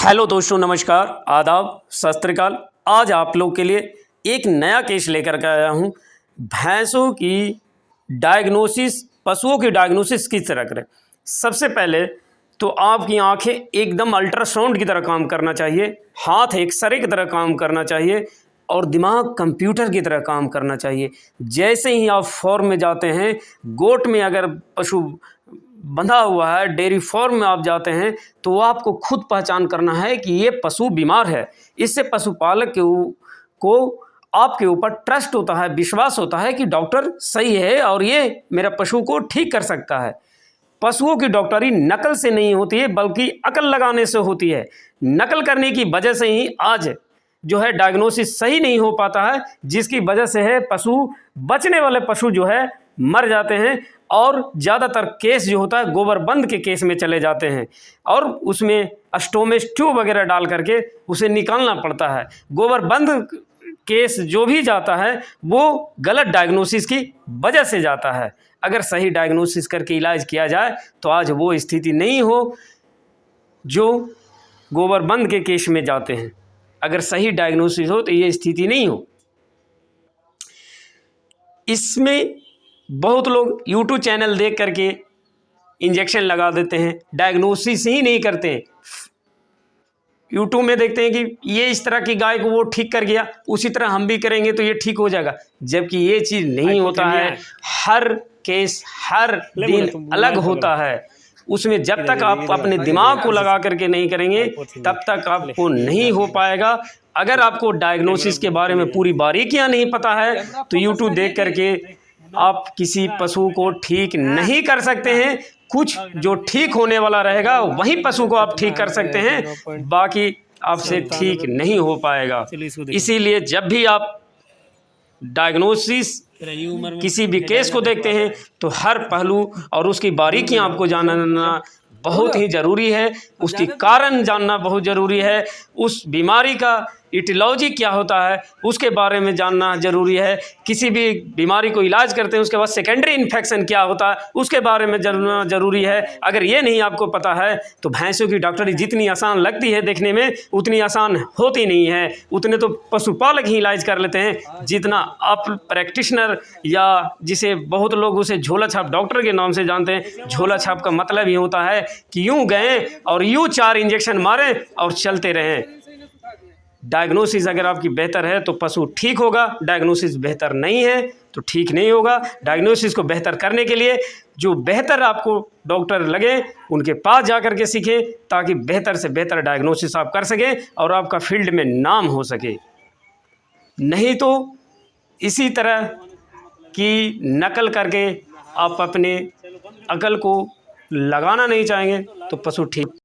Hello दोस्तों, नमस्कार, आदाब, सत श्री अकाल। आज आप लोग के लिए एक नया केस लेकर के आया हूँ। भैंसों की डायग्नोसिस, पशुओं की डायग्नोसिस किस तरह करें। सबसे पहले तो आपकी आंखें एकदम अल्ट्रासाउंड की तरह काम करना चाहिए, हाथ एक्सरे की तरह काम करना चाहिए और दिमाग कंप्यूटर की तरह काम करना चाहिए। जैसे ही आप फॉर्म में जाते हैं, गोट में अगर पशु बंधा हुआ है, डेयरी फार्म में आप जाते हैं, तो आपको खुद पहचान करना है कि ये पशु बीमार है। इससे पशुपालक को आपके ऊपर ट्रस्ट होता है, विश्वास होता है कि डॉक्टर सही है और ये मेरा पशु को ठीक कर सकता है। पशुओं की डॉक्टरी नकल से नहीं होती है, बल्कि अकल लगाने से होती है। नकल करने की वजह से ही आज जो है डायग्नोसिस सही नहीं हो पाता है, जिसकी वजह से है पशु, बचने वाले पशु जो है मर जाते हैं और ज़्यादातर केस जो होता है गोबरबंद के केस में चले जाते हैं और उसमें स्टोमेज ट्यूब वगैरह डाल करके उसे निकालना पड़ता है। गोबरबंद केस जो भी जाता है वो गलत डायग्नोसिस की वजह से जाता है। अगर सही डायग्नोसिस करके इलाज किया जाए तो आज वो स्थिति नहीं हो जो गोबरबंद के केस में जाते हैं। अगर सही डायग्नोसिस हो तो ये स्थिति नहीं हो। इसमें बहुत लोग यूट्यूब चैनल देख करके इंजेक्शन लगा देते हैं, डायग्नोसिस ही नहीं करते। यूट्यूब में देखते हैं कि ये इस तरह की गाय को वो ठीक कर गया, उसी तरह हम भी करेंगे तो ये ठीक हो जाएगा, जबकि ये चीज़ नहीं होता है। हर केस हर दिन अलग होता है। उसमें जब तक आप अपने दिमाग को लगा करके नहीं करेंगे तब तक आपको नहीं हो पाएगा। अगर आपको डायग्नोसिस के बारे में पूरी बारीकियां नहीं पता है तो यूट्यूब देख करके आप किसी पशु को ठीक नहीं कर सकते हैं। कुछ जो ठीक होने वाला रहेगा वही पशु को आप ठीक कर सकते हैं, बाकी आपसे ठीक नहीं हो पाएगा। इसीलिए जब भी आप डायग्नोसिस किसी भी केस को देखते हैं तो हर पहलू और उसकी बारीकियां आपको जानना बहुत ही ज़रूरी है, उसकी कारण जानना बहुत ज़रूरी है, उस बीमारी का इटियोलॉजी क्या होता है उसके बारे में जानना ज़रूरी है। किसी भी बीमारी को इलाज करते हैं उसके बाद सेकेंडरी इन्फेक्शन क्या होता है उसके बारे में जानना ज़रूरी है। अगर ये नहीं आपको पता है तो भैंसों की डॉक्टरी जितनी आसान लगती है देखने में उतनी आसान होती नहीं है। उतने तो पशुपालक ही इलाज कर लेते हैं जितना आप प्रैक्टिशनर, या जिसे बहुत लोग उसे झोला छाप डॉक्टर के नाम से जानते हैं। झोला छाप का मतलब ही होता है कि यूं गए और यूं 4 इंजेक्शन मारें और चलते रहें। डायग्नोसिस अगर आपकी बेहतर है तो पशु ठीक होगा, डायग्नोसिस बेहतर नहीं है तो ठीक नहीं होगा। डायग्नोसिस को बेहतर करने के लिए जो बेहतर आपको डॉक्टर लगे उनके पास जा कर के सीखें, ताकि बेहतर से बेहतर डायग्नोसिस आप कर सकें और आपका फील्ड में नाम हो सके। नहीं तो इसी तरह की नकल करके आप अपने अकल को लगाना नहीं चाहेंगे तो पशु ठीक